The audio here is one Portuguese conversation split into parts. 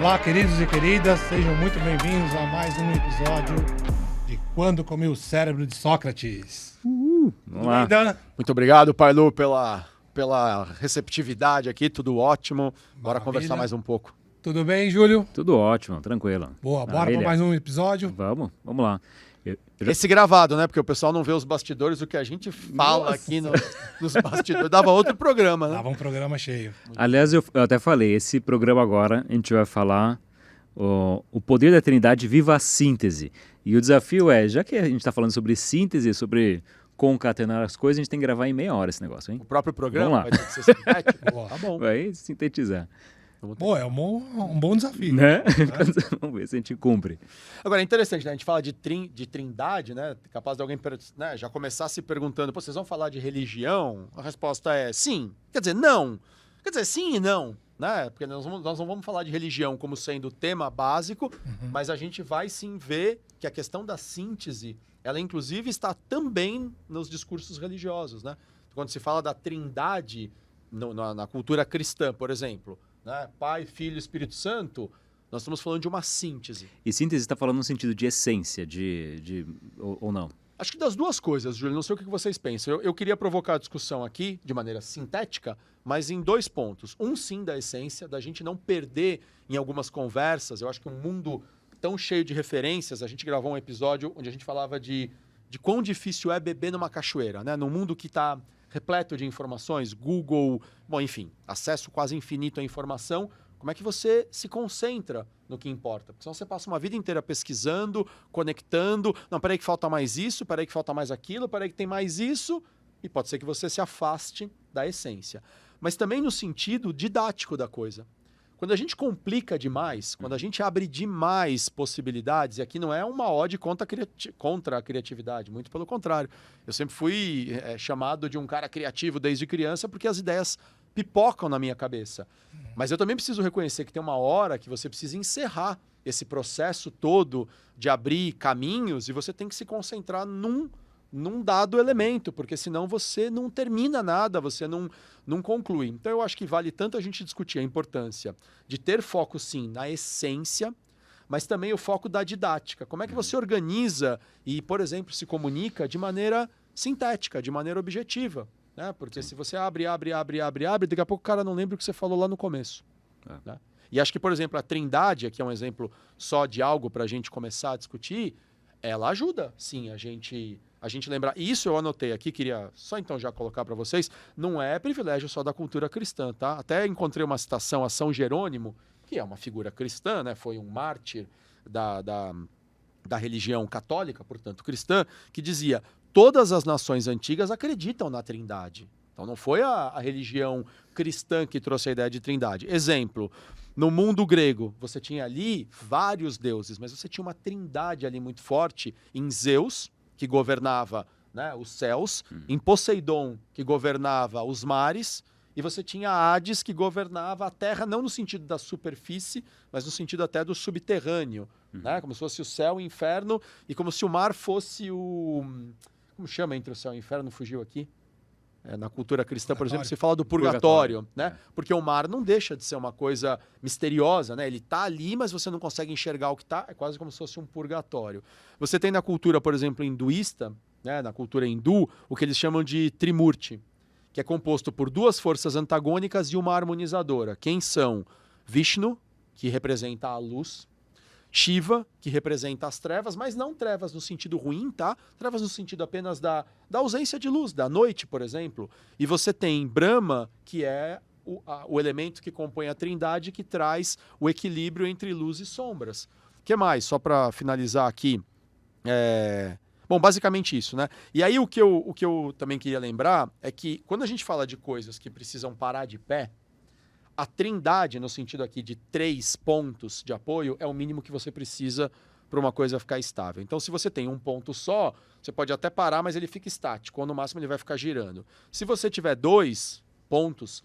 Olá, queridos e queridas, sejam muito bem-vindos a mais um episódio de Quando Comi o Cérebro de Sócrates. Vamos lá. Dan? Muito obrigado, Parlu, pela receptividade aqui, tudo ótimo. Bora Maravilha. conversar mais um pouco. Tudo bem, Júlio? Tudo ótimo, tranquilo. Boa, bora Maravilha. para mais um episódio. Vamos lá. Eu já- Esse gravado, né? Porque o pessoal não vê os bastidores, o que a gente fala aqui nos bastidores. Dava outro programa, né? Tava um programa cheio. Aliás, eu até falei, esse programa agora a gente vai falar o poder da Trindade viva a síntese. E o desafio é, já que a gente está falando sobre síntese, sobre concatenar as coisas, a gente tem que gravar em meia hora esse negócio, hein? O próprio programa Vamos vai ter que ser sintético. Boa. Tá bom. Vai sintetizar, Pô, é um bom desafio. né? Vamos ver se a gente cumpre. Agora, é interessante, né? A gente fala de trindade, né? Capaz de alguém já começar se perguntando, pô, vocês vão falar de religião? A resposta é sim. Quer dizer, não. Quer dizer, sim e não, né? Porque nós não vamos falar de religião como sendo o tema básico, mas a gente vai sim ver que a questão da síntese, ela inclusive está também nos discursos religiosos, né? Quando se fala da trindade na cultura cristã, por exemplo, né? Pai, Filho, Espírito Santo, nós estamos falando de uma síntese. E síntese está falando no sentido de essência, ou não? Acho que das duas coisas, Júlio, não sei o que vocês pensam. Eu queria provocar a discussão aqui de maneira sintética, mas em dois pontos. Um, sim, da essência, da gente não perder em algumas conversas. Eu acho que um mundo tão cheio de referências, a gente gravou um episódio onde a gente falava de quão difícil é beber numa cachoeira, né? Num mundo que está repleto de informações, Google, bom, enfim, acesso quase infinito à informação. Como é que você se concentra no que importa? Porque senão você passa uma vida inteira pesquisando, conectando. Não, peraí que falta mais isso, peraí que falta mais aquilo, peraí que tem mais isso. E pode ser que você se afaste da essência. Mas também no sentido didático da coisa. Quando a gente complica demais, quando a gente abre demais possibilidades, e aqui não é uma ode contra a criatividade, muito pelo contrário. Eu sempre fui chamado de um cara criativo desde criança porque as ideias pipocam na minha cabeça. Mas eu também preciso reconhecer que tem uma hora que você precisa encerrar esse processo todo de abrir caminhos e você tem que se concentrar num dado elemento, porque senão você não termina nada, você não conclui. Então eu acho que vale tanto a gente discutir a importância de ter foco, sim, na essência, mas também o foco da didática. Como é que você organiza e, por exemplo, se comunica de maneira sintética, de maneira objetiva? Né? Porque se você abre, daqui a pouco o cara não lembra o que você falou lá no começo. Né? E acho que, por exemplo, a Trindade, aqui é um exemplo só de algo para a gente começar a discutir, ela ajuda, sim, a gente lembrar. E isso eu anotei aqui, queria só então já colocar para vocês, não é privilégio só da cultura cristã, tá? Até encontrei uma citação a São Jerônimo, que é uma figura cristã, né? Foi um mártir da religião católica, portanto cristã, que dizia: todas as nações antigas acreditam na Trindade. Então não foi a religião cristã que trouxe a ideia de Trindade. Exemplo, no mundo grego, você tinha ali vários deuses, mas você tinha uma trindade ali muito forte em Zeus, que governava, né, os céus, em Poseidon, que governava os mares, e você tinha Hades, que governava a terra, não no sentido da superfície, mas no sentido até do subterrâneo, né, como se fosse o céu, o inferno, e como se o mar fosse o... Como chama entre o céu e o inferno? Fugiu aqui. Na cultura cristã, por exemplo, se fala do purgatório, né? Porque o mar não deixa de ser uma coisa misteriosa, né? Ele está ali, mas você não consegue enxergar o que está. É quase como se fosse um purgatório. Você tem na cultura, por exemplo, hinduísta, né? Na cultura hindu, o que eles chamam de Trimurti, que é composto por duas forças antagônicas e uma harmonizadora. Quem são? Vishnu, que representa a luz, Shiva, que representa as trevas, mas não trevas no sentido ruim, tá? Trevas no sentido apenas da ausência de luz, da noite, por exemplo. E você tem Brahma, que é o elemento que compõe a trindade, que traz o equilíbrio entre luz e sombras. O que mais? Só para finalizar aqui. Bom, basicamente isso, né? E aí o que eu também queria lembrar é que quando a gente fala de coisas que precisam parar de pé, a trindade, no sentido aqui de 3 pontos de apoio, é o mínimo que você precisa para uma coisa ficar estável. Então, se você tem um ponto só, você pode até parar, mas ele fica estático, ou no máximo ele vai ficar girando. Se você tiver 2 pontos,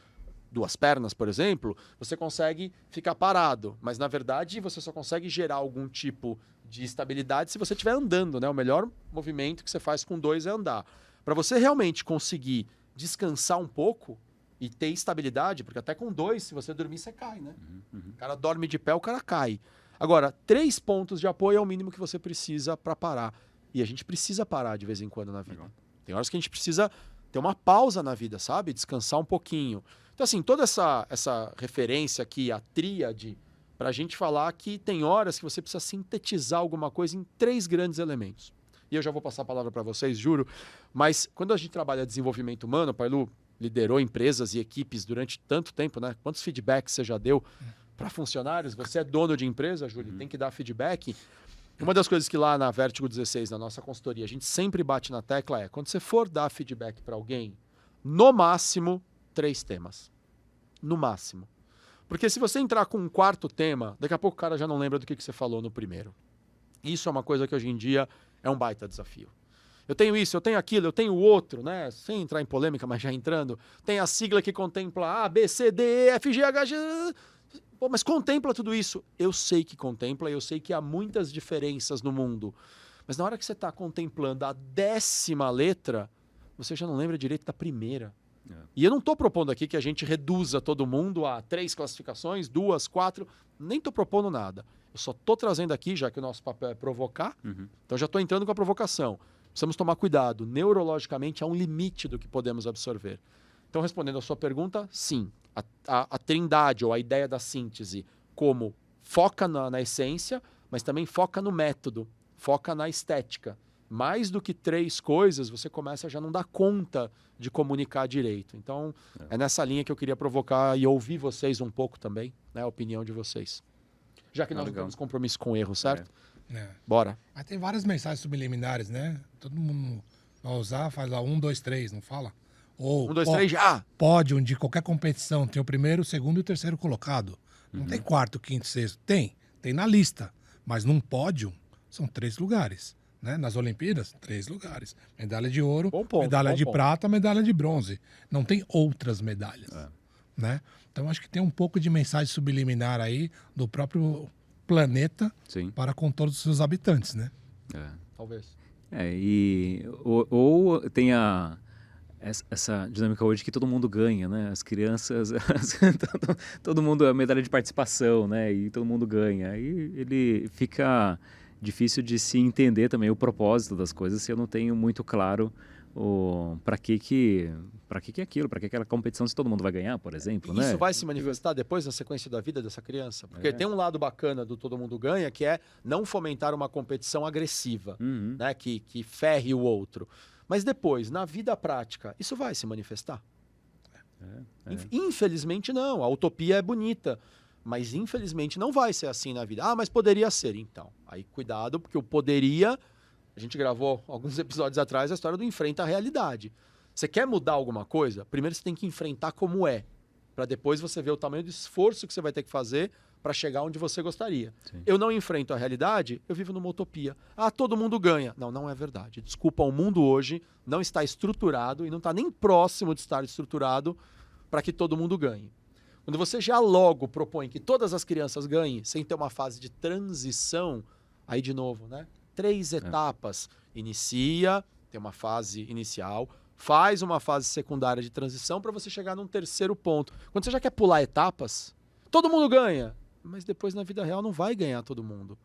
2 pernas, por exemplo, você consegue ficar parado, mas na verdade você só consegue gerar algum tipo de estabilidade se você estiver andando, né? O melhor movimento que você faz com 2 é andar. Para você realmente conseguir descansar um pouco e ter estabilidade, porque até com 2, se você dormir, você cai, né? O cara dorme de pé, o cara cai. Agora, 3 pontos de apoio é o mínimo que você precisa para parar. E a gente precisa parar de vez em quando na vida. Legal. Tem horas que a gente precisa ter uma pausa na vida, sabe? Descansar um pouquinho. Então, assim, toda essa referência aqui, a tríade, para a gente falar que tem horas que você precisa sintetizar alguma coisa em 3 grandes elementos. E eu já vou passar a palavra para vocês, juro. Mas quando a gente trabalha desenvolvimento humano, o Pailu liderou empresas e equipes durante tanto tempo, né? Quantos feedbacks você já deu para funcionários? Você é dono de empresa, Júlio, tem que dar feedback. Uma das coisas que lá na Vertigo 16, na nossa consultoria, a gente sempre bate na tecla é, quando você for dar feedback para alguém, no máximo 3 temas. No máximo. Porque se você entrar com um 4º tema, daqui a pouco o cara já não lembra do que você falou no primeiro. Isso é uma coisa que hoje em dia é um baita desafio. Eu tenho isso, eu tenho aquilo, eu tenho o outro, né? Sem entrar em polêmica, mas já entrando. Tem a sigla que contempla A, B, C, D, E, F, G, H, G... Pô, mas contempla tudo isso. Eu sei que contempla, eu sei que há muitas diferenças no mundo. Mas na hora que você está contemplando a 10ª letra, você já não lembra direito da primeira. E eu não estou propondo aqui que a gente reduza todo mundo a 3 classificações, 2, 4. Nem estou propondo nada. Eu só estou trazendo aqui, já que o nosso papel é provocar, então já estou entrando com a provocação. Precisamos tomar cuidado. Neurologicamente, há um limite do que podemos absorver. Então, respondendo a sua pergunta, sim. A trindade, ou a ideia da síntese, como foca na essência, mas também foca no método, foca na estética. Mais do que 3 coisas, você começa a já não dar conta de comunicar direito. Então, é nessa linha que eu queria provocar e ouvir vocês um pouco também, né, a opinião de vocês. Já que nós não temos compromisso com erro, certo? Bora. Mas tem várias mensagens subliminares, né? Todo mundo vai usar, faz lá 1, 2, 3, não fala? Ou 1, 2, 3, já! Pódio de qualquer competição tem o primeiro, o segundo e o terceiro colocado. Não tem 4º, 5º, 6º. Tem na lista. Mas num pódio são 3 lugares. Né? Nas Olimpíadas, 3 lugares. Medalha de ouro, medalha de prata, medalha de bronze. Não tem outras medalhas. Né? Então acho que tem um pouco de mensagem subliminar aí do próprio planeta para com todos os seus habitantes, né? Talvez. Ou tem essa dinâmica hoje que todo mundo ganha, né? As crianças, todo mundo é medalha de participação, né? E todo mundo ganha. Aí ele fica difícil de se entender também o propósito das coisas se eu não tenho muito claro para que é aquilo, para que aquela competição se todo mundo vai ganhar, por exemplo, Isso né? vai se manifestar depois na sequência da vida dessa criança? Porque tem um lado bacana do todo mundo ganha, que é não fomentar uma competição agressiva, né? Que ferre o outro. Mas depois, na vida prática, isso vai se manifestar? Infelizmente não. A utopia é bonita, mas infelizmente não vai ser assim na vida. Ah, mas poderia ser, então. Aí cuidado, porque o poderia... A gente gravou alguns episódios atrás a história do enfrenta a realidade. Você quer mudar alguma coisa? Primeiro você tem que enfrentar como é, para depois você ver o tamanho do esforço que você vai ter que fazer para chegar onde você gostaria. Eu não enfrento a realidade, eu vivo numa utopia. Ah, todo mundo ganha. Não, não é verdade. Desculpa, o mundo hoje não está estruturado e não está nem próximo de estar estruturado para que todo mundo ganhe. Quando você já logo propõe que todas as crianças ganhem, sem ter uma fase de transição, aí de novo, né? 3 etapas. Inicia, tem uma fase inicial, faz uma fase secundária de transição para você chegar num 3º ponto. Quando você já quer pular etapas, todo mundo ganha. Mas depois na vida real não vai ganhar todo mundo.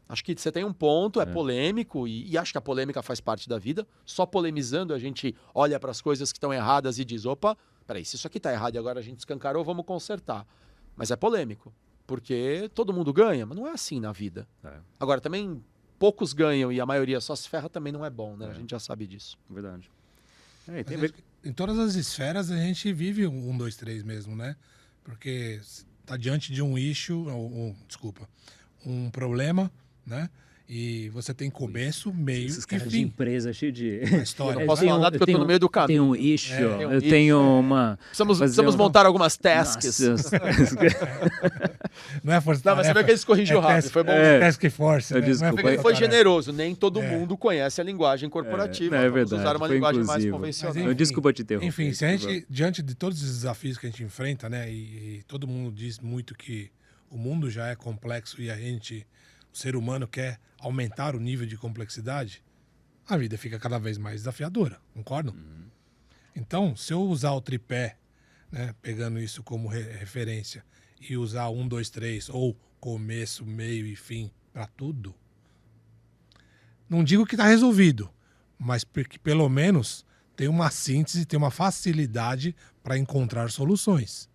Acho que você tem um ponto, é polêmico, e acho que a polêmica faz parte da vida. Só polemizando a gente olha para as coisas que estão erradas e diz, opa, peraí, se isso aqui está errado e agora a gente escancarou, vamos consertar. Mas é polêmico, porque todo mundo ganha, mas não é assim na vida. Agora também... poucos ganham e a maioria só se ferra também não é bom, né? A gente já sabe disso. Verdade. Em todas as esferas a gente vive 1, 2, 3 mesmo, né? Porque está diante de um issue, um problema, né? E você tem começo, meio Esses e caras de fim. empresa cheio de... História. Eu não posso falar nada porque eu tô no meio do caminho. Tem um issue, tem um tenho uma... Precisamos montar algumas tasks. Não é força. Não, mas você vê que eles corrigiu rápido, foi bom. Task Force, né? Desculpa, Não é Ele foi generoso, nem todo mundo conhece a linguagem corporativa. É Vamos verdade, usar uma foi linguagem mais inclusivo. convencional. Mas, enfim, Desculpa te interromper. Enfim, se a gente, diante de todos os desafios que a gente enfrenta, né? E todo mundo diz muito que o mundo já é complexo e o ser humano quer aumentar o nível de complexidade, a vida fica cada vez mais desafiadora, concordam? Então, se eu usar o tripé né, pegando isso como referência, e usar 1, 2, 3, ou começo, meio e fim para tudo, não digo que está resolvido, mas porque pelo menos tem uma síntese, tem uma facilidade para encontrar soluções.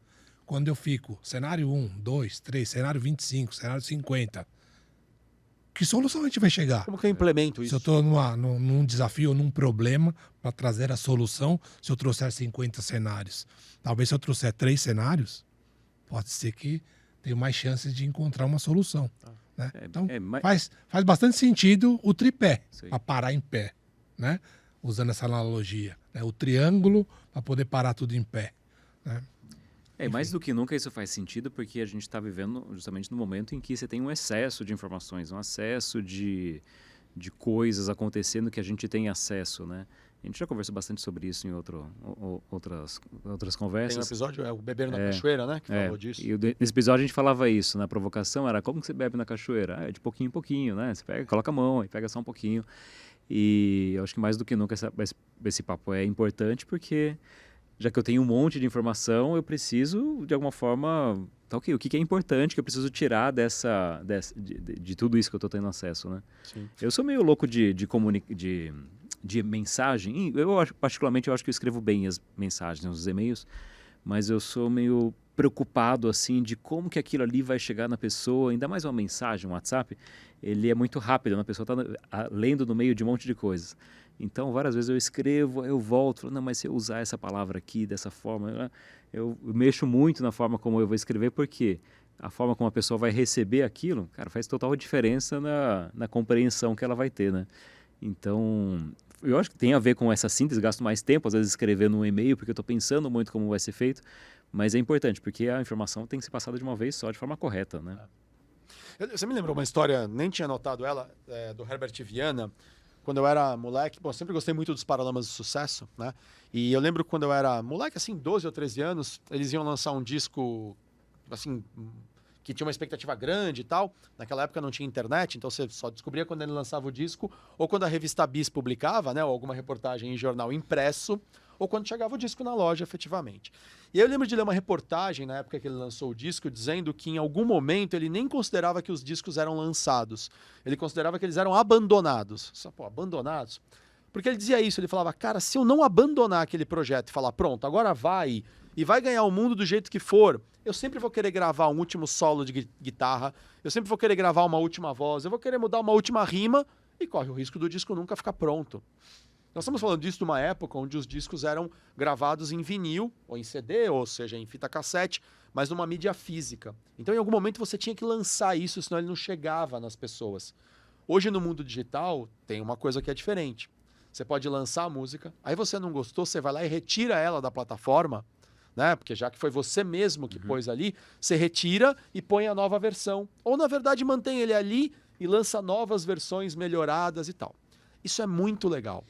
Quando eu fico cenário 1, 2, 3, cenário 25, cenário 50, que solução a gente vai chegar? Como que eu implemento Se isso? eu estou num desafio, num problema, para trazer a solução, se eu trouxer 50 cenários. Talvez se eu trouxer 3 cenários, pode ser que tenha mais chances de encontrar uma solução. Né? Então, faz bastante sentido o tripé, para parar em pé, né? Usando essa analogia. Né? O triângulo, para poder parar tudo em pé. Né? Mais do que nunca isso faz sentido, porque a gente está vivendo justamente no momento em que você tem um excesso de informações, um excesso de coisas acontecendo que a gente tem acesso, né? A gente já conversou bastante sobre isso em outras conversas. Tem um episódio, o Beber na Cachoeira, né? Que falou disso. E nesse episódio a gente falava isso, na provocação era como que você bebe na cachoeira? É de pouquinho em pouquinho, né? Você pega, coloca a mão e pega só um pouquinho. E eu acho que mais do que nunca esse papo é importante, porque já que eu tenho um monte de informação, eu preciso, de alguma forma, o que é importante que eu preciso tirar de tudo isso que eu estou tendo acesso, né? Sim. Eu sou meio louco de mensagem. Particularmente, eu acho que eu escrevo bem as mensagens, os e-mails, mas eu sou meio preocupado, assim, de como que aquilo ali vai chegar na pessoa, ainda mais uma mensagem, um WhatsApp, ele é muito rápido, a pessoa está lendo no meio de um monte de coisas. Então, várias vezes eu escrevo, eu volto, falo, não, mas se eu usar essa palavra aqui, dessa forma, eu mexo muito na forma como eu vou escrever, porque a forma como a pessoa vai receber aquilo, cara, faz total diferença na compreensão que ela vai ter, né? Então, eu acho que tem a ver com essa síntese, gasto mais tempo, às vezes, escrevendo um e-mail, porque eu estou pensando muito como vai ser feito, mas é importante, porque a informação tem que ser passada de uma vez só, de forma correta, né? Você me lembrou uma história, nem tinha notado ela, do Herbert Viana. Quando eu era moleque, eu sempre gostei muito dos Paralamas do Sucesso, né? E eu lembro quando eu era moleque, assim, 12 ou 13 anos, eles iam lançar um disco, assim, que tinha uma expectativa grande e tal. Naquela época não tinha internet, então você só descobria quando ele lançava o disco, ou quando a revista Bis publicava, né? Ou alguma reportagem em jornal impresso, ou quando chegava o disco na loja, efetivamente. E aí eu lembro de ler uma reportagem, na época que ele lançou o disco, dizendo que em algum momento ele nem considerava que os discos eram lançados. Ele considerava que eles eram abandonados. Só, abandonados? Porque ele dizia isso, ele falava, cara, se eu não abandonar aquele projeto e falar, pronto, agora vai, e vai ganhar o mundo do jeito que for, eu sempre vou querer gravar um último solo de guitarra, eu sempre vou querer gravar uma última voz, eu vou querer mudar uma última rima, e corre o risco do disco nunca ficar pronto. Nós estamos falando disso de uma época onde os discos eram gravados em vinil, ou em CD, ou seja, em fita cassete, mas numa mídia física. Então, em algum momento, você tinha que lançar isso, senão ele não chegava nas pessoas. Hoje, no mundo digital, tem uma coisa que é diferente. Você pode lançar a música, aí você não gostou, você vai lá e retira ela da plataforma, né? Porque já que foi você mesmo que pôs ali, você retira e põe a nova versão. Ou, na verdade, mantém ele ali e lança novas versões melhoradas e tal. Isso é muito legal.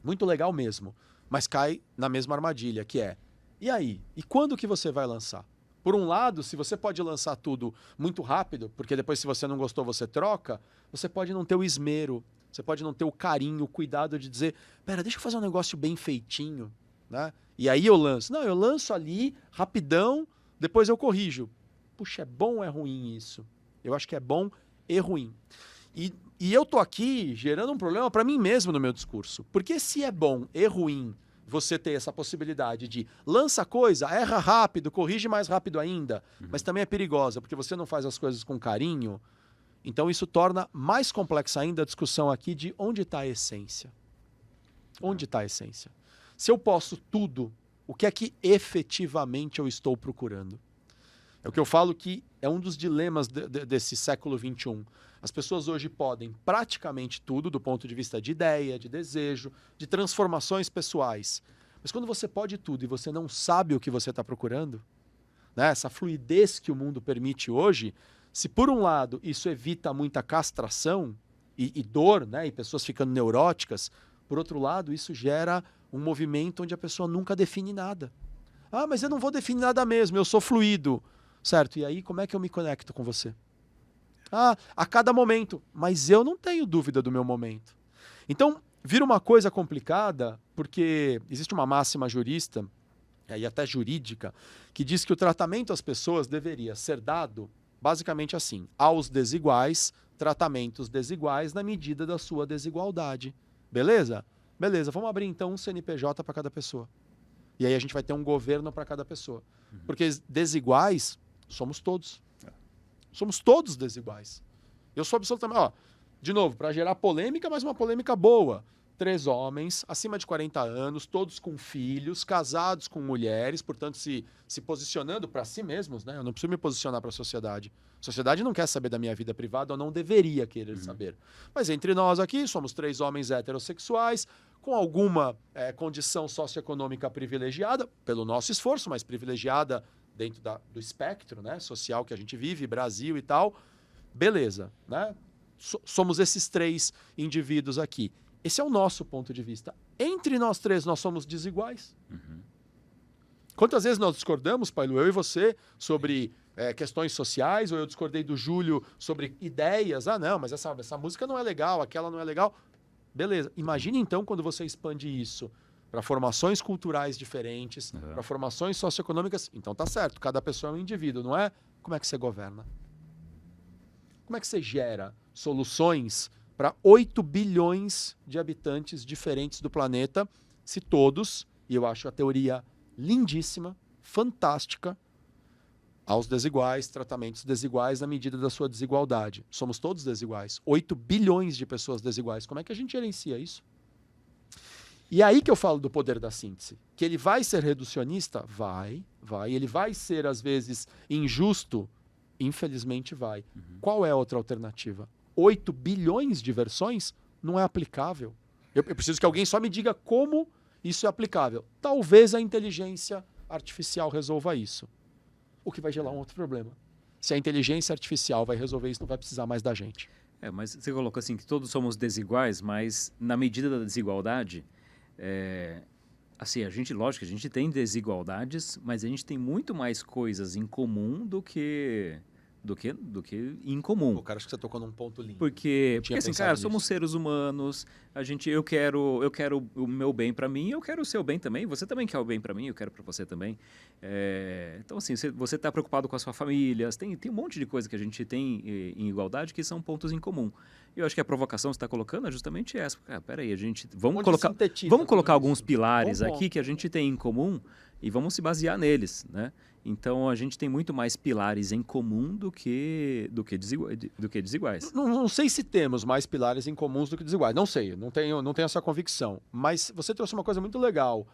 Muito legal mesmo, mas cai na mesma armadilha, que é, e aí? E quando que você vai lançar? Por um lado, se você pode lançar tudo muito rápido, porque depois se você não gostou você troca, você pode não ter o esmero, você pode não ter o carinho, o cuidado de dizer, pera, deixa eu fazer um negócio bem feitinho, né? E aí eu lanço. Não, eu lanço ali, rapidão, depois eu corrijo. Puxa, é bom ou é ruim isso? Eu acho que é bom e ruim. E eu tô aqui gerando um problema para mim mesmo no meu discurso. Porque se é bom e ruim você ter essa possibilidade de lança coisa, erra rápido, corrige mais rápido ainda, mas também é perigosa, porque você não faz as coisas com carinho, então isso torna mais complexa ainda a discussão aqui de onde está a essência. Onde está a essência? Se eu posso tudo, o que é que efetivamente eu estou procurando? É o que eu falo que é um dos dilemas desse século XXI. As pessoas hoje podem praticamente tudo do ponto de vista de ideia, de desejo, de transformações pessoais. Mas quando você pode tudo e você não sabe o que você está procurando, né, essa fluidez que o mundo permite hoje, se por um lado isso evita muita castração e dor, né, e pessoas ficando neuróticas, por outro lado isso gera um movimento onde a pessoa nunca define nada. Ah, mas eu não vou definir nada mesmo, eu sou fluido. Certo, e aí como é que eu me conecto com você? Ah, a cada momento, mas eu não tenho dúvida do meu momento. Então, vira uma coisa complicada, porque existe uma máxima jurista e até jurídica, que diz que o tratamento às pessoas deveria ser dado basicamente assim: aos desiguais, tratamentos desiguais na medida da sua desigualdade. Beleza? Beleza, vamos abrir então um CNPJ para cada pessoa. E aí a gente vai ter um governo para cada pessoa. Porque desiguais somos todos. Somos todos desiguais. Eu sou absolutamente... Ó, de novo, para gerar polêmica, mas uma polêmica boa. 3 homens, acima de 40 anos, todos com filhos, casados com mulheres, portanto, se posicionando para si mesmos, né? Eu não preciso me posicionar para a sociedade. A sociedade não quer saber da minha vida privada, ou não deveria querer saber. Mas entre nós aqui, somos 3 homens heterossexuais, com alguma condição socioeconômica privilegiada, pelo nosso esforço, mas privilegiada dentro do espectro, né, social que a gente vive, Brasil e tal. Beleza, né? Somos esses 3 indivíduos aqui. Esse é o nosso ponto de vista. Entre nós 3, nós somos desiguais. Quantas vezes nós discordamos, Pailu, eu e você, sobre questões sociais, ou eu discordei do Júlio sobre ideias. Ah, não, mas essa música não é legal, aquela não é legal. Beleza. Imagine, então, quando você expande isso para formações culturais diferentes, para formações socioeconômicas. Então tá certo, cada pessoa é um indivíduo, não é? Como é que você governa? Como é que você gera soluções para 8 bilhões de habitantes diferentes do planeta, se todos, e eu acho a teoria lindíssima, fantástica, aos desiguais, tratamentos desiguais na medida da sua desigualdade. Somos todos desiguais. 8 bilhões de pessoas desiguais. Como é que a gente gerencia isso? E é aí que eu falo do poder da síntese. Que ele vai ser reducionista? Vai. Ele vai ser, às vezes, injusto? Infelizmente vai. Qual é a outra alternativa? 8 bilhões de versões? Não é aplicável. Eu preciso que alguém só me diga como isso é aplicável. Talvez a inteligência artificial resolva isso. O que vai gerar um outro problema. Se a inteligência artificial vai resolver isso, não vai precisar mais da gente. Mas você colocou assim que todos somos desiguais, mas na medida da desigualdade, assim, lógico, a gente tem desigualdades, mas a gente tem muito mais coisas em comum do que incomum. Pô, cara, acho que você tocou num ponto lindo. Porque assim, cara, somos seres humanos, eu quero o meu bem para mim, eu quero o seu bem também, você também quer o bem para mim, eu quero para você também. Então, assim, você está preocupado com a sua família, tem um monte de coisa que a gente tem em igualdade que são pontos em comum. Eu acho que a provocação que você está colocando é justamente essa. Peraí, vamos colocar alguns pilares aqui que a gente tem em comum e vamos se basear neles, né? Então, a gente tem muito mais pilares em comum do que desiguais. Não sei se temos mais pilares em comuns do que desiguais. Não sei, não tenho essa convicção. Mas você trouxe uma coisa muito legal.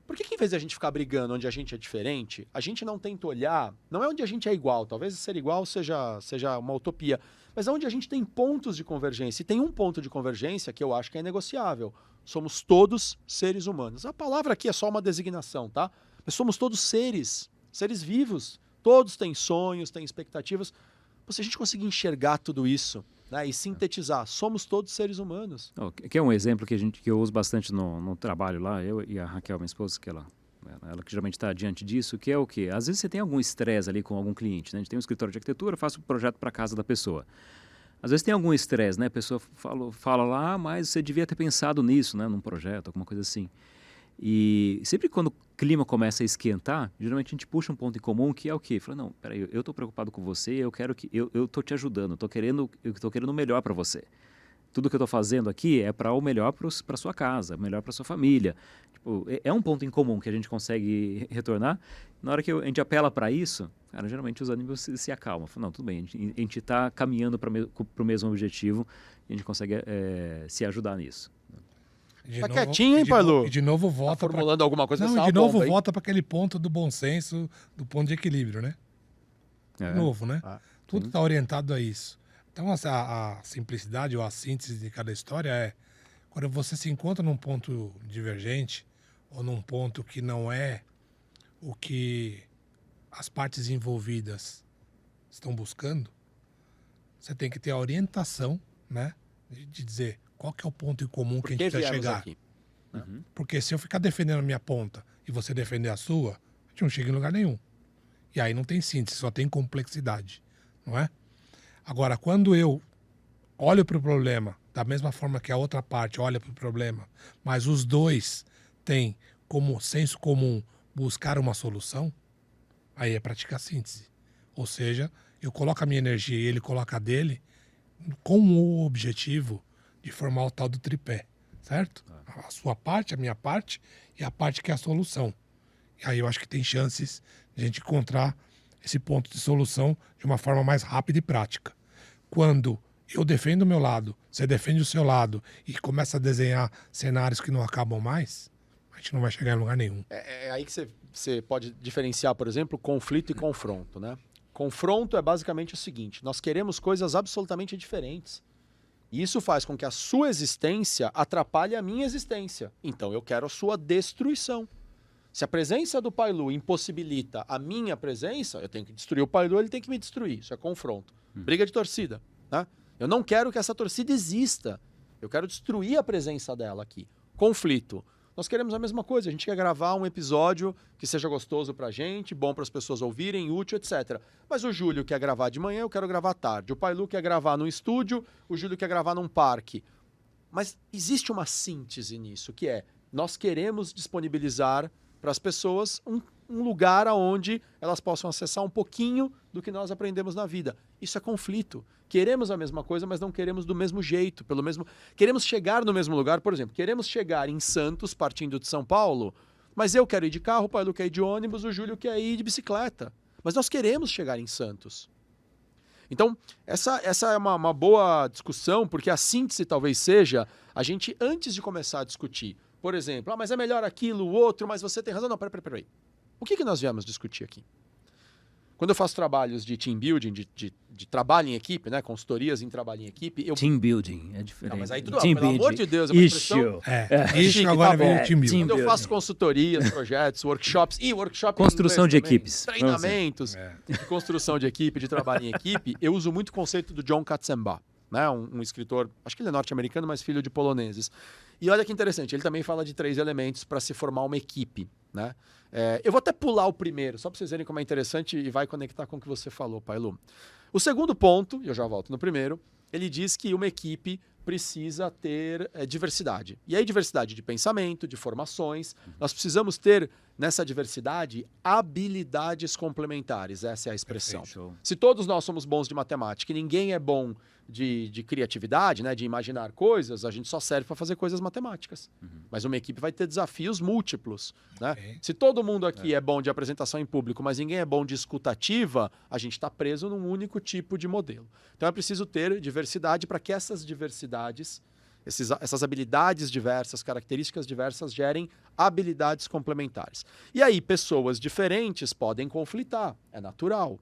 Por que em vez de a gente ficar brigando onde a gente é diferente, a gente não tenta olhar, não é onde a gente é igual, talvez ser igual seja uma utopia, mas é onde a gente tem pontos de convergência. E tem um ponto de convergência que eu acho que é negociável. Somos todos seres humanos. A palavra aqui é só uma designação, tá? Mas somos todos seres vivos. Todos têm sonhos, têm expectativas. Se a gente conseguir enxergar tudo isso, né, e sintetizar, somos todos seres humanos. Que é um exemplo que eu uso bastante no trabalho lá, eu e a Raquel, minha esposa, ela que geralmente está diante disso, que é o quê? Às vezes você tem algum estresse ali com algum cliente, né? A gente tem um escritório de arquitetura, faço um projeto para a casa da pessoa. Às vezes tem algum estresse, né? A pessoa fala lá, mas você devia ter pensado nisso, né? Num projeto, alguma coisa assim. E sempre quando o clima começa a esquentar, geralmente a gente puxa um ponto em comum que é o quê? Fala, não, peraí, eu estou preocupado com você, eu estou te ajudando, eu estou querendo o melhor para você. Tudo que eu estou fazendo aqui é para o melhor para sua casa, melhor para sua família. Tipo, é um ponto em comum que a gente consegue retornar. Na hora que a gente apela para isso, cara, geralmente os ânimos se acalmam. Fala, não, tudo bem, a gente está caminhando para o mesmo objetivo e a gente consegue se ajudar nisso. Tá quietinho, hein, Pailu? E de novo volta... Tá formulando alguma coisa? Não, e de novo volta para aquele ponto do bom senso, do ponto de equilíbrio, né? De novo, né? Tudo está orientado a isso. Então, a simplicidade ou a síntese de cada história é quando você se encontra num ponto divergente ou num ponto que não é o que as partes envolvidas estão buscando, você tem que ter a orientação, né? De dizer... Qual que é o ponto em comum que a gente quer chegar? Aqui? Porque se eu ficar defendendo a minha ponta e você defender a sua, a gente não chega em lugar nenhum. E aí não tem síntese, só tem complexidade, não é? Agora, quando eu olho para o problema da mesma forma que a outra parte olha para o problema, mas os dois têm como senso comum buscar uma solução, aí é praticar síntese. Ou seja, eu coloco a minha energia e ele coloca a dele com o objetivo de formar o tal do tripé, certo? A sua parte, a minha parte e a parte que é a solução. E aí eu acho que tem chances de a gente encontrar esse ponto de solução de uma forma mais rápida e prática. Quando eu defendo o meu lado, você defende o seu lado e começa a desenhar cenários que não acabam mais, a gente não vai chegar em lugar nenhum. É aí que você pode diferenciar, por exemplo, conflito e confronto, né? Confronto é basicamente o seguinte: nós queremos coisas absolutamente diferentes. E isso faz com que a sua existência atrapalhe a minha existência. Então eu quero a sua destruição. Se a presença do Pai Lu impossibilita a minha presença, eu tenho que destruir o Pai Lu, ele tem que me destruir. Isso é confronto. Briga de torcida, né? Eu não quero que essa torcida exista. Eu quero destruir a presença dela aqui. Conflito. Nós queremos a mesma coisa. A gente quer gravar um episódio que seja gostoso pra gente, bom para as pessoas ouvirem, útil, etc. Mas o Júlio quer gravar de manhã, eu quero gravar à tarde. O Pai Lu quer gravar num estúdio, o Júlio quer gravar num parque. Mas existe uma síntese nisso, que é: nós queremos disponibilizar para as pessoas um lugar onde elas possam acessar um pouquinho do que nós aprendemos na vida. Isso é conflito. Queremos a mesma coisa, mas não queremos do mesmo jeito. Queremos chegar no mesmo lugar, por exemplo. Queremos chegar em Santos, partindo de São Paulo, mas eu quero ir de carro, o Pai Lu quer ir de ônibus, o Júlio quer ir de bicicleta. Mas nós queremos chegar em Santos. Então, essa é uma boa discussão, porque a síntese talvez seja a gente, antes de começar a discutir, por exemplo, mas é melhor aquilo, o outro, mas você tem razão. Não, peraí. O que nós viemos discutir aqui? Quando eu faço trabalhos de team building, de trabalho em equipe, né, consultorias em trabalho em equipe... Team building, é diferente. Não, mas aí tudo, team pelo building. amor de Deus, é uma expressão... Isso agora vem o team building. Quando eu faço consultorias, projetos, workshops construção de também, equipes. Treinamentos, de construção de equipe, de trabalho em equipe, eu uso muito o conceito do John Katzenbach, né, um escritor, acho que ele é norte-americano, mas filho de poloneses. E olha que interessante, ele também fala de 3 elementos para se formar uma equipe, né? Eu vou até pular o primeiro, só para vocês verem como é interessante e vai conectar com o que você falou, Pai Lu. O segundo ponto, e eu já volto no primeiro, ele diz que uma equipe precisa ter diversidade. E aí diversidade de pensamento, de formações. Nós precisamos ter, nessa diversidade, habilidades complementares. Essa é a expressão. Perfeito. Se todos nós somos bons de matemática e ninguém é bom de criatividade, né, de imaginar coisas, a gente só serve para fazer coisas matemáticas. Mas uma equipe vai ter desafios múltiplos. Né? Se todo mundo aqui é bom de apresentação em público, mas ninguém é bom de escutativa, a gente está preso num único tipo de modelo. Então é preciso ter diversidade para que essas diversidades, essas habilidades diversas, características diversas, gerem habilidades complementares. E aí pessoas diferentes podem conflitar, é natural.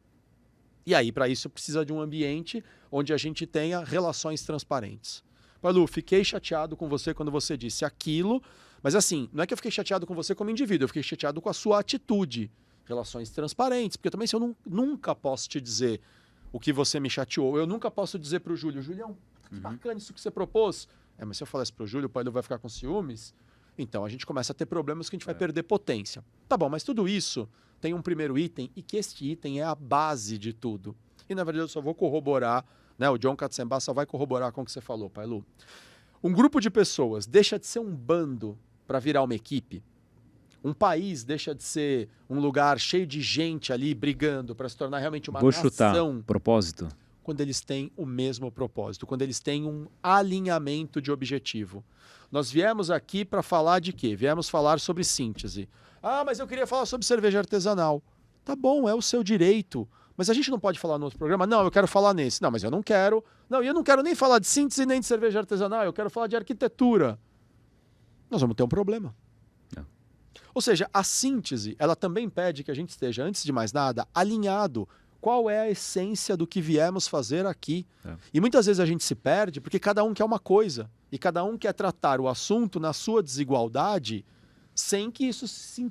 E aí, para isso, precisa de um ambiente onde a gente tenha relações transparentes. Pai Lu, fiquei chateado com você quando você disse aquilo, mas assim, não é que eu fiquei chateado com você como indivíduo, eu fiquei chateado com a sua atitude. Relações transparentes, porque também se eu nunca posso te dizer o que você me chateou, eu nunca posso dizer para o Júlio, Julião, que bacana isso que você propôs. Mas se eu falar isso para o Júlio, o Pai Lu vai ficar com ciúmes, então a gente começa a ter problemas que a gente vai perder potência. Tá bom, mas tudo isso tem um primeiro item, e que este item é a base de tudo. E, na verdade, eu só vou corroborar, né? O John Katzenbach só vai corroborar com o que você falou, Pai Lu. Um grupo de pessoas deixa de ser um bando para virar uma equipe. Um país deixa de ser um lugar cheio de gente ali brigando para se tornar realmente uma nação. Vou chutar. Propósito. Quando eles têm o mesmo propósito, quando eles têm um alinhamento de objetivo. Nós viemos aqui para falar de quê? Viemos falar sobre síntese. Mas eu queria falar sobre cerveja artesanal. Tá bom, é o seu direito. Mas a gente não pode falar no outro programa? Não, eu quero falar nesse. Não, mas eu não quero. Não, e eu não quero nem falar de síntese nem de cerveja artesanal. Eu quero falar de arquitetura. Nós vamos ter um problema. Ou seja, a síntese, ela também pede que a gente esteja, antes de mais nada, alinhado. Qual é a essência do que viemos fazer aqui? E muitas vezes a gente se perde porque cada um quer uma coisa. E cada um quer tratar o assunto na sua desigualdade sem que isso se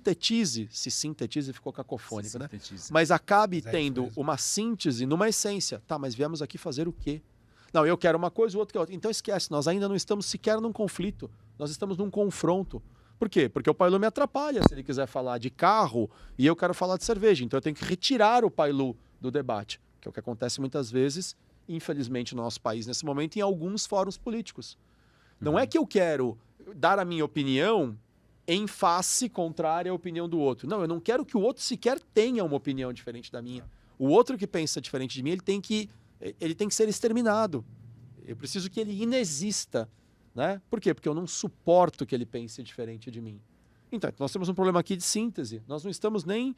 sintetize ficou cacofônico, né? Mas acabe tendo uma síntese numa essência. Tá, mas viemos aqui fazer o quê? Não, eu quero uma coisa, o outro quer outra. Então esquece, nós ainda não estamos sequer num conflito. Nós estamos num confronto. Por quê? Porque o Pai Lu me atrapalha se ele quiser falar de carro e eu quero falar de cerveja. Então eu tenho que retirar o Pai Lu do debate, que é o que acontece muitas vezes, infelizmente, no nosso país nesse momento, em alguns fóruns políticos. Não é que eu quero dar a minha opinião em face contrária à opinião do outro. Não, eu não quero que o outro sequer tenha uma opinião diferente da minha. O outro que pensa diferente de mim, ele tem que ser exterminado. Eu preciso que ele inexista, né? Por quê? Porque eu não suporto que ele pense diferente de mim. Então, nós temos um problema aqui de síntese. Nós não estamos nem,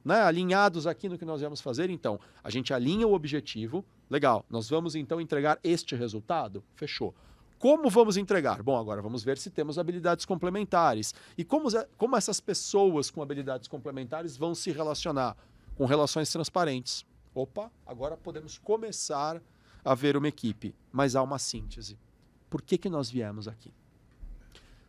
né, alinhados aqui no que nós vamos fazer. Então, a gente alinha o objetivo. Legal, nós vamos então entregar este resultado? Fechou. Como vamos entregar? Bom, agora vamos ver se temos habilidades complementares. E como essas pessoas com habilidades complementares vão se relacionar com relações transparentes. Opa, agora podemos começar a ver uma equipe, mas há uma síntese. Por que nós viemos aqui?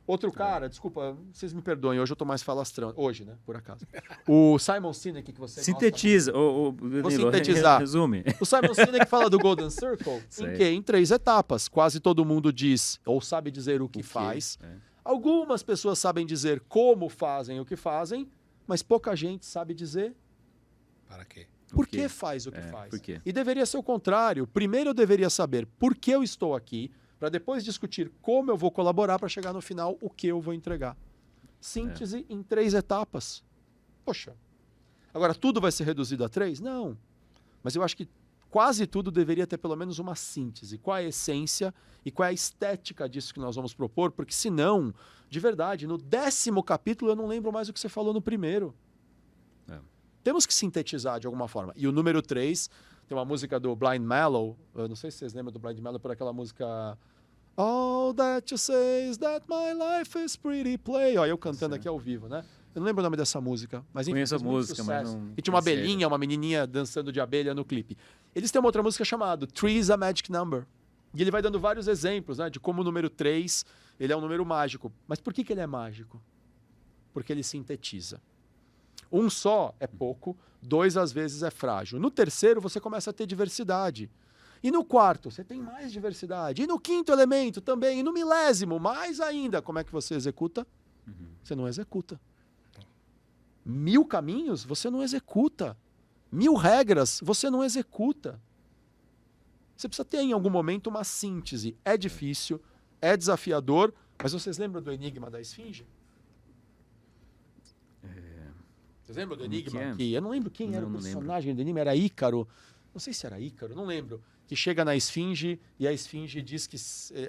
Outro cara, desculpa, vocês me perdoem, hoje eu estou mais falastrão. Hoje, né, por acaso. O Simon Sinek, que você sintetiza, Vou sintetizar. Resume. O Simon Sinek fala do Golden Circle em quê? Em 3 etapas. Quase todo mundo diz ou sabe dizer o que faz. Algumas pessoas sabem dizer como fazem o que fazem, mas pouca gente sabe dizer para quê? Por que faz o que faz. Por quê? E deveria ser o contrário. Primeiro eu deveria saber por que eu estou aqui, para depois discutir como eu vou colaborar para chegar no final o que eu vou entregar. Síntese em 3 etapas. Poxa. Agora, tudo vai ser reduzido a 3? Não. Mas eu acho que quase tudo deveria ter pelo menos uma síntese. Qual é a essência e qual é a estética disso que nós vamos propor? Porque senão, de verdade, no 10º capítulo eu não lembro mais o que você falou no primeiro. Temos que sintetizar de alguma forma. E o número 3, tem uma música do Blind Mellow. Eu não sei se vocês lembram do Blind Mellow por aquela música... All that you say is that my life is pretty play. Ó, eu cantando aqui ao vivo, né? Eu não lembro o nome dessa música. Mas enfim, conheço a fez muito música, mas sucesso. não... E tinha uma abelhinha, uma menininha dançando de abelha no clipe. Eles têm uma outra música chamada Three is a Magic Number. E ele vai dando vários exemplos, né? De como o número 3, ele é um número mágico. Mas por que ele é mágico? Porque ele sintetiza. 1 só é pouco, 2 às vezes é frágil. No 3º você começa a ter diversidade. E no 4º você tem mais diversidade. E no 5º elemento também. E no 1000º, mais ainda. Como é que você executa? Você não executa. 1000 caminhos, você não executa. 1000 regras, você não executa. Você precisa ter em algum momento uma síntese. É difícil, é desafiador, mas vocês lembram do enigma da esfinge? Vocês lembram do enigma? Que eu não lembro quem era o personagem do enigma. Era Ícaro. Não sei se era Ícaro, não lembro. Que chega na esfinge e a esfinge diz que...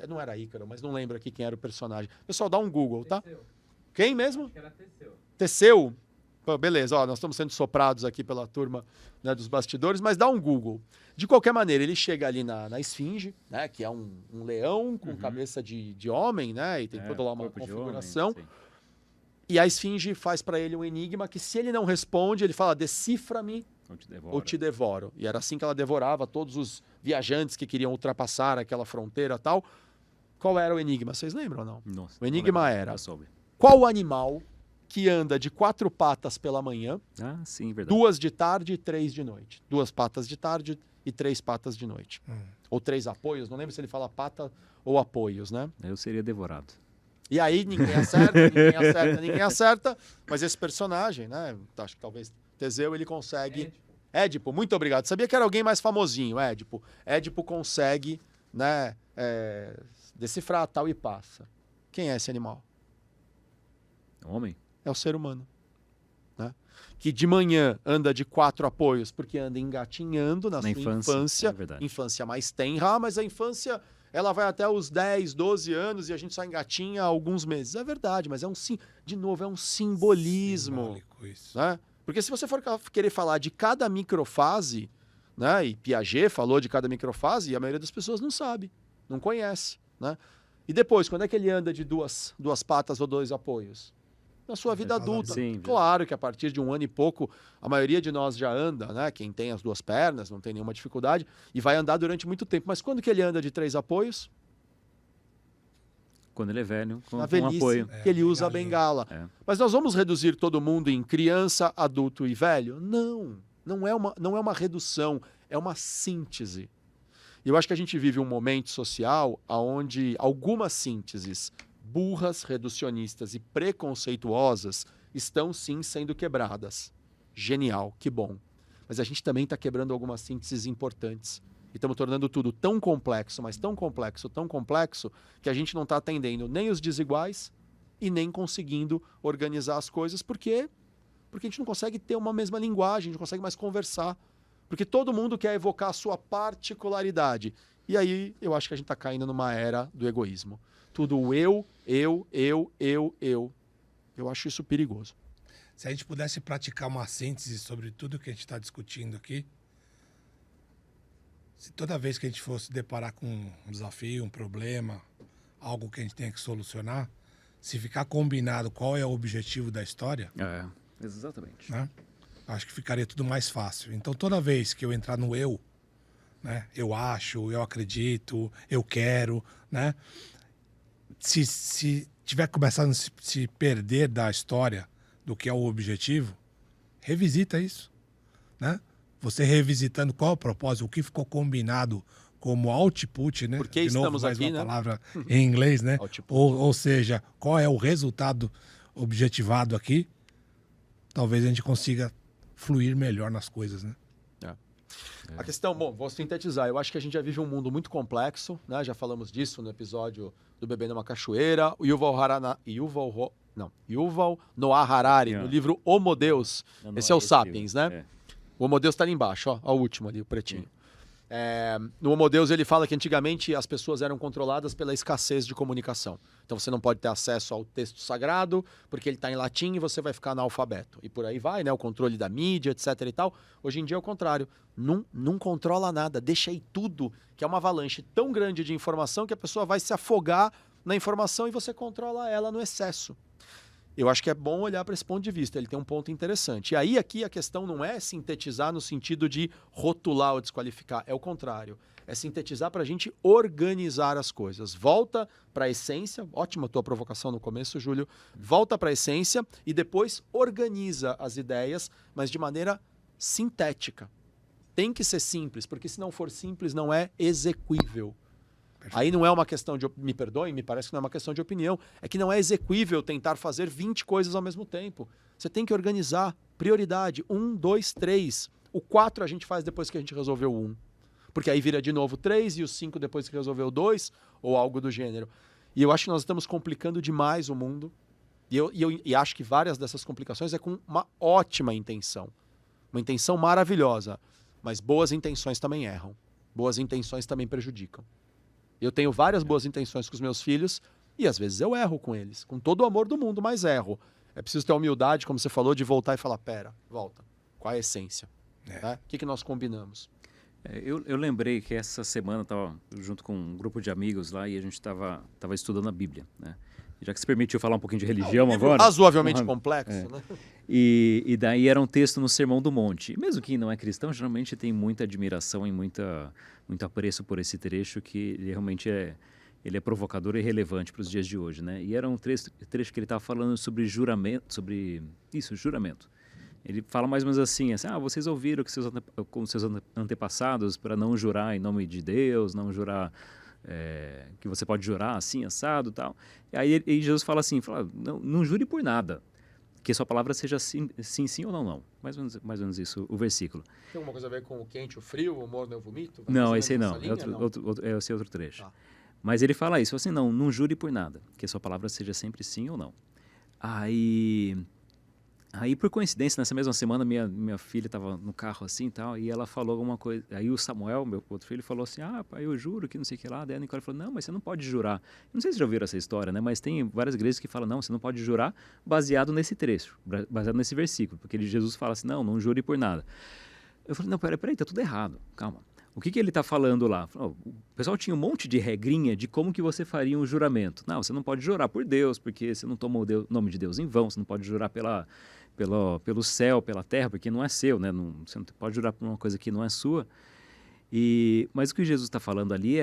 Não era Ícaro, mas não lembro aqui quem era o personagem. Pessoal, dá um Google, tá? Teseu. Quem mesmo? Acho que era Teseu. Teseu? Pô, beleza, ó, nós estamos sendo soprados aqui pela turma, né, dos bastidores, mas dá um Google. De qualquer maneira, ele chega ali na esfinge, né, que é um leão com cabeça de homem, né? E tem toda lá uma configuração. Homem, e a esfinge faz para ele um enigma que, se ele não responde, ele fala: decifra-me ou te devoro. E era assim que ela devorava todos os viajantes que queriam ultrapassar aquela fronteira e tal. Qual era o enigma? Vocês lembram ou não? Nossa, o enigma era: qual o animal que anda de 4 patas pela manhã, sim, verdade. 2 de tarde e 3 de noite? 2 patas de tarde e 3 patas de noite. Ou 3 apoios, não lembro se ele fala pata ou apoios, né? Eu seria devorado. E aí ninguém acerta, ninguém acerta, mas esse personagem, né? Acho que talvez Teseu, ele consegue... Édipo, muito obrigado. Sabia que era alguém mais famosinho, Édipo. Édipo consegue, né, decifrar tal e passa. Quem é esse animal? Homem? É o ser humano. Né? Que de manhã anda de 4 apoios, porque anda engatinhando na sua infância. Infância mais tenra, mas a infância... ela vai até os 10, 12 anos e a gente só engatinha há alguns meses. É verdade, mas de novo, é um simbolismo. Simbólico isso. Né? Porque se você for querer falar de cada microfase, né, e Piaget falou de cada microfase, a maioria das pessoas não sabe, não conhece. Né? E depois, quando é que ele anda de duas patas ou 2 apoios? Na sua vida adulta. Sim, claro que a partir de 1 ano e pouco, a maioria de nós já anda, né? Quem tem as 2 pernas, não tem nenhuma dificuldade, e vai andar durante muito tempo. Mas quando que ele anda de 3 apoios? Quando ele é velho, com na velhice, apoio. Que ele usa a bengala. Mas nós vamos reduzir todo mundo em criança, adulto e velho? Não. Não é uma redução, é uma síntese. E eu acho que a gente vive um momento social onde algumas sínteses burras, reducionistas e preconceituosas estão sim sendo quebradas. Genial, que bom. Mas a gente também está quebrando algumas sínteses importantes. E estamos tornando tudo tão complexo, mas tão complexo, que a gente não está atendendo nem os desiguais e nem conseguindo organizar as coisas, porque a gente não consegue ter uma mesma linguagem, a gente não consegue mais conversar. Porque todo mundo quer evocar a sua particularidade. E aí eu acho que a gente está caindo numa era do egoísmo. Tudo eu. Eu acho isso perigoso. Se a gente pudesse praticar uma síntese sobre tudo que a gente está discutindo aqui, se toda vez que a gente fosse deparar com um desafio, um problema, algo que a gente tenha que solucionar, se ficar combinado qual é o objetivo da história, Exatamente. né? Acho que ficaria tudo mais fácil. Então, toda vez que eu entrar no eu, né? Eu acho, eu acredito, eu quero, né? Se tiver começando a se perder da história do que é o objetivo, revisita isso, né? Você revisitando qual é o propósito, o que ficou combinado como output, né? Por que De novo, estamos mais aqui, uma né? palavra em inglês, né? Output. Ou seja, qual é o resultado objetivado aqui, talvez a gente consiga fluir melhor nas coisas, né? A questão, bom, vou sintetizar. Eu acho que a gente já vive um mundo muito complexo, né? Já falamos disso no episódio do Bebê numa Cachoeira. O Yuval Noah Harari, no livro Homo Deus. Esse é o Sapiens, né? O Homo Deus está ali embaixo, ó, o último ali, o pretinho. No Homo Deus ele fala que antigamente as pessoas eram controladas pela escassez de comunicação. Então você não pode ter acesso ao texto sagrado porque ele está em latim e você vai ficar analfabeto. E por aí vai, né? O controle da mídia, etc. e tal. Hoje em dia é o contrário. Não controla nada, deixa aí tudo, que é uma avalanche tão grande de informação que a pessoa vai se afogar na informação e você controla ela no excesso. Eu acho que é bom olhar para esse ponto de vista, ele tem um ponto interessante. E aí aqui a questão não é sintetizar no sentido de rotular ou desqualificar, é o contrário. É sintetizar para a gente organizar as coisas. Volta para a essência, ótima tua provocação no começo, Júlio. Volta para a essência e depois organiza as ideias, mas de maneira sintética. Tem que ser simples, porque se não for simples não é execuível. Aí não é uma questão de... Me perdoem, me parece que não é uma questão de opinião. É que não é execuível tentar fazer 20 coisas ao mesmo tempo. Você tem que organizar. Prioridade. 1, 2, 3. O 4 a gente faz depois que a gente resolveu o 1. Porque aí vira de novo 3 e o 5 depois que resolveu o 2 ou algo do gênero. E eu acho que nós estamos complicando demais o mundo. E acho que várias dessas complicações é com uma ótima intenção. Uma intenção maravilhosa. Mas boas intenções também erram. Boas intenções também prejudicam. Eu tenho várias boas intenções com os meus filhos e às vezes eu erro com eles, com todo o amor do mundo, mas erro. É preciso ter a humildade, como você falou, de voltar e falar, pera, volta, qual é a essência? Né? O que nós combinamos? Eu lembrei que essa semana eu estava junto com um grupo de amigos lá e a gente estava estudando a Bíblia, né? Já que se permitiu falar um pouquinho de religião agora... Razoavelmente complexo, né? E daí era um texto no Sermão do Monte. E mesmo quem não é cristão, geralmente tem muita admiração e muito apreço por esse trecho, que ele realmente ele é provocador e relevante para os dias de hoje, né? E era um trecho que ele estava falando sobre juramento, juramento. Ele fala mais ou menos assim, vocês ouviram com seus antepassados para não jurar em nome de Deus, não jurar... que você pode jurar assim, assado e tal. E aí Jesus fala assim, não jure por nada, que sua palavra seja sim, sim ou não. Mais ou menos isso, o versículo. Tem alguma coisa a ver com o quente, o frio, o morno e o vomito? Não, esse aí não, esse é outro trecho. Tá. Mas ele fala isso, assim, não jure por nada, que sua palavra seja sempre sim ou não. Aí, por coincidência, nessa mesma semana, minha filha estava no carro assim e tal, e ela falou alguma coisa. Aí o Samuel, meu outro filho, falou assim, pai, eu juro que não sei o que lá. Daí a Nicole falou, não, mas você não pode jurar. Não sei se já ouviram essa história, né? Mas tem várias igrejas que falam, não, você não pode jurar baseado nesse trecho, baseado nesse versículo, porque Jesus fala assim, não jure por nada. Eu falei, não, peraí, tá tudo errado, calma. O que ele está falando lá? O pessoal tinha um monte de regrinha de como que você faria um juramento. Não, você não pode jurar por Deus, porque você não toma o nome de Deus em vão, você não pode jurar pelo céu, pela terra, porque não é seu, né? Você não pode jurar por uma coisa que não é sua. Mas o que Jesus está falando ali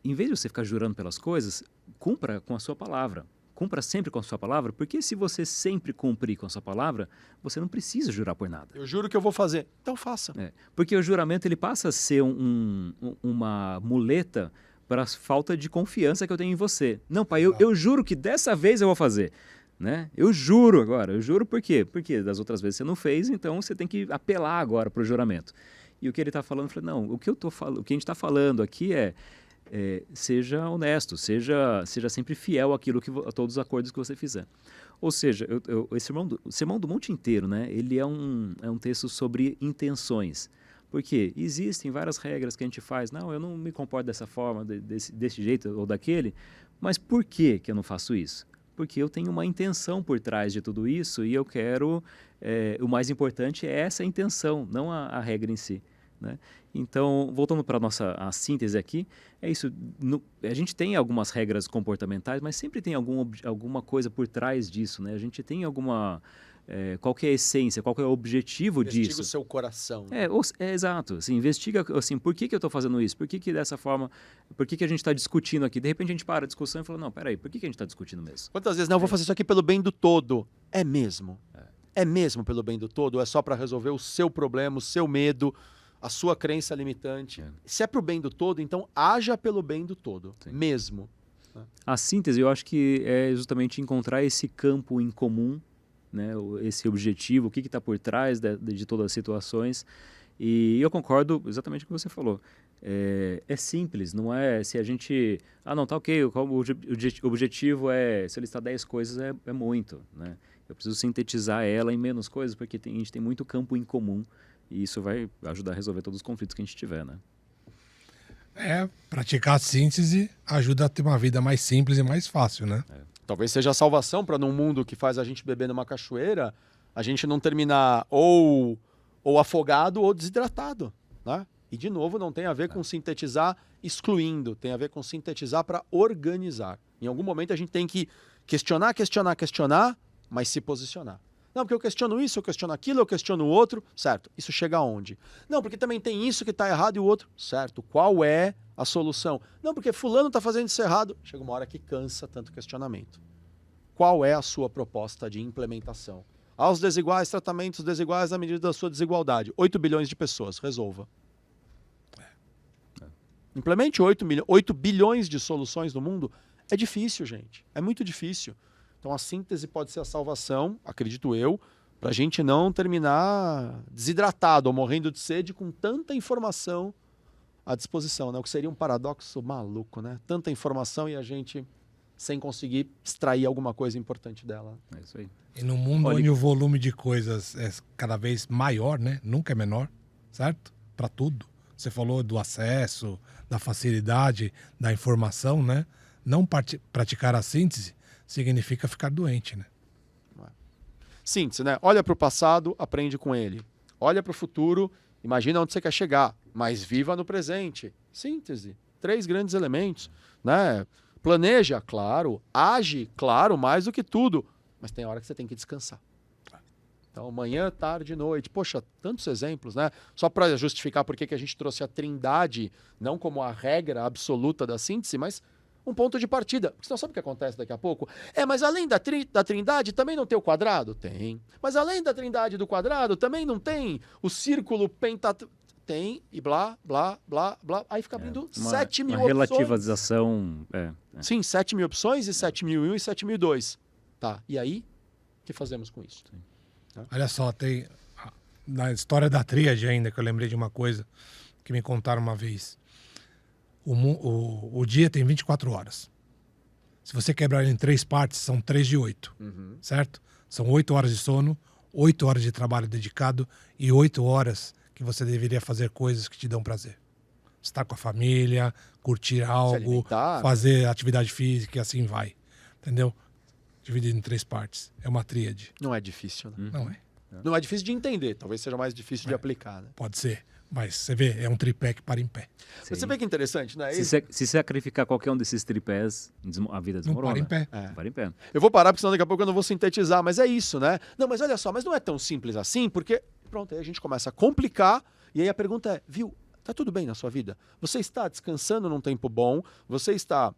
em vez de você ficar jurando pelas coisas, cumpra com a sua palavra. Cumpra sempre com a sua palavra, porque se você sempre cumprir com a sua palavra, você não precisa jurar por nada. Eu juro que eu vou fazer, então faça. Porque o juramento ele passa a ser uma muleta para a falta de confiança que eu tenho em você. Não, pai, eu juro que dessa vez eu vou fazer. Né? Eu juro agora, por quê? Porque das outras vezes você não fez, então você tem que apelar agora para o juramento. E o que ele está falando, eu falei, não, o que a gente está falando aqui seja honesto, seja sempre fiel àquilo a todos os acordos que você fizer. Ou seja, esse Sermão do Monte inteiro, né, ele é um texto sobre intenções. Porque existem várias regras que a gente faz. Não, eu não me comporto dessa forma, desse jeito ou daquele. Mas por que eu não faço isso? Porque eu tenho uma intenção por trás de tudo isso e eu quero... o mais importante é essa intenção, não a regra em si. Né? Então, voltando para a síntese aqui, é isso. A gente tem algumas regras comportamentais, mas sempre tem alguma coisa por trás disso. Né? A gente tem alguma... qual que é a essência, qual que é o objetivo disso. Investiga o seu coração. Exato. Assim, investiga assim, por que eu estou fazendo isso? Por que dessa forma? Por que a gente está discutindo aqui? De repente a gente para a discussão e fala, não, peraí, por que a gente está discutindo mesmo? Quantas vezes, não, eu vou fazer isso aqui pelo bem do todo. É mesmo? É mesmo pelo bem do todo? Ou é só para resolver o seu problema, o seu medo, a sua crença limitante? Se é para o bem do todo, então haja pelo bem do todo. Sim. Mesmo. A síntese, eu acho que é justamente encontrar esse campo em comum, né, esse objetivo, o que está por trás de todas as situações. E eu concordo exatamente com o que você falou. É simples, não é se a gente... não, tá ok, o objetivo é... Se eu listar 10 coisas é muito, né? Eu preciso sintetizar ela em menos coisas, porque a gente tem muito campo em comum e isso vai ajudar a resolver todos os conflitos que a gente tiver, né? Praticar a síntese ajuda a ter uma vida mais simples e mais fácil, né? Talvez seja a salvação para num mundo que faz a gente beber numa cachoeira, a gente não terminar ou afogado ou desidratado, né? E, de novo, não tem a ver com sintetizar excluindo, tem a ver com sintetizar para organizar. Em algum momento a gente tem que questionar, mas se posicionar. Não, porque eu questiono isso, eu questiono aquilo, eu questiono o outro, certo. Isso chega aonde? Não, porque também tem isso que está errado e o outro, certo. Qual é a solução? Não, porque fulano está fazendo isso errado. Chega uma hora que cansa tanto questionamento. Qual é a sua proposta de implementação? Aos desiguais, tratamentos desiguais na medida da sua desigualdade. 8 bilhões de pessoas, resolva. Implemente 8 bilhões de soluções no mundo. É difícil, gente. É muito difícil. Então a síntese pode ser a salvação, acredito eu, para a gente não terminar desidratado ou morrendo de sede com tanta informação à disposição, né? O que seria um paradoxo maluco, né? Tanta informação e a gente sem conseguir extrair alguma coisa importante dela. É isso aí. E no mundo onde o volume de coisas é cada vez maior, né? Nunca é menor, certo? Para tudo. Você falou do acesso, da facilidade, da informação, né? Não praticar a síntese significa ficar doente, né? Síntese, né? Olha para o passado, aprende com ele. Olha para o futuro, imagina onde você quer chegar, mas viva no presente. Síntese. 3 grandes elementos, né? Planeja, claro. Age, claro, mais do que tudo. Mas tem hora que você tem que descansar. Então, manhã, tarde, noite. Poxa, tantos exemplos, né? Só para justificar por que a gente trouxe a trindade, não como a regra absoluta da síntese, mas um ponto de partida. Porque você não sabe o que acontece daqui a pouco? Mas além da trindade, também não tem o quadrado? Tem. Mas além da trindade do quadrado, também não tem o círculo pentatônico? Tem, e blá, blá, blá, blá. Aí fica abrindo 7 mil opções. Relativização. Sim, 7 mil opções, e 7.001 e 7.002. Tá, e aí? O que fazemos com isso? Sim. Olha só, tem na história da tríade ainda, que eu lembrei de uma coisa que me contaram uma vez. O dia tem 24 horas. Se você quebrar ele em 3 partes, são 3 de 8, certo? São 8 horas de sono, 8 horas de trabalho dedicado e 8 horas que você deveria fazer coisas que te dão prazer. Estar com a família, curtir algo, fazer atividade física e assim vai. Entendeu? Dividido em 3 partes. É uma tríade. Não é difícil, né? Não é. Não é difícil de entender, talvez seja mais difícil de aplicar, né? Pode ser. Mas você vê, é um tripé que para em pé. Sim. Você vê que interessante, né? Se sacrificar qualquer um desses tripés, a vida desmorona. Não para em pé. Não para em pé. Eu vou parar, porque senão daqui a pouco eu não vou sintetizar, mas é isso, né? Não, mas olha só, mas não é tão simples assim, porque, pronto, aí a gente começa a complicar, e aí a pergunta é, viu, tá tudo bem na sua vida? Você está descansando num tempo bom, você está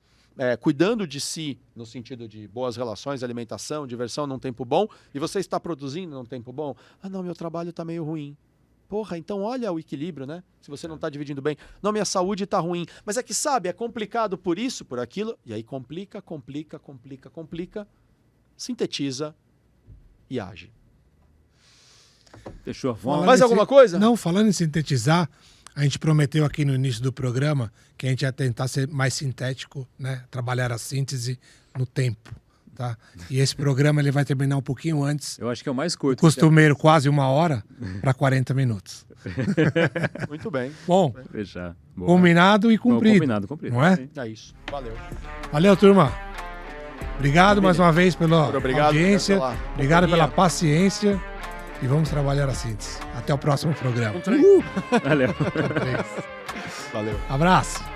cuidando de si, no sentido de boas relações, alimentação, diversão num tempo bom, e você está produzindo num tempo bom? Ah, não, meu trabalho está meio ruim. Porra, então olha o equilíbrio, né? Se você não está dividindo bem. Não, minha saúde está ruim. Mas é que, sabe, é complicado por isso, por aquilo. E aí complica, sintetiza e age. Fechou. Mais alguma coisa? Não, falando em sintetizar, A gente prometeu aqui no início do programa que a gente ia tentar ser mais sintético, né? Trabalhar a síntese no tempo, tá? E esse programa ele vai terminar um pouquinho antes. Eu acho que é o mais O curto. costumeiro, quase 1 hora para 40 minutos. Muito bem. Bom, Fechar. Boa. combinado e Não, cumprido. combinado. Não é? Sim. É isso. Valeu. Valeu, turma. Obrigado mais uma vez pela Obrigado audiência. pela Obrigado companhia. pela paciência. E vamos trabalhar a síntese. Até o próximo programa. Valeu. Valeu. Abraço.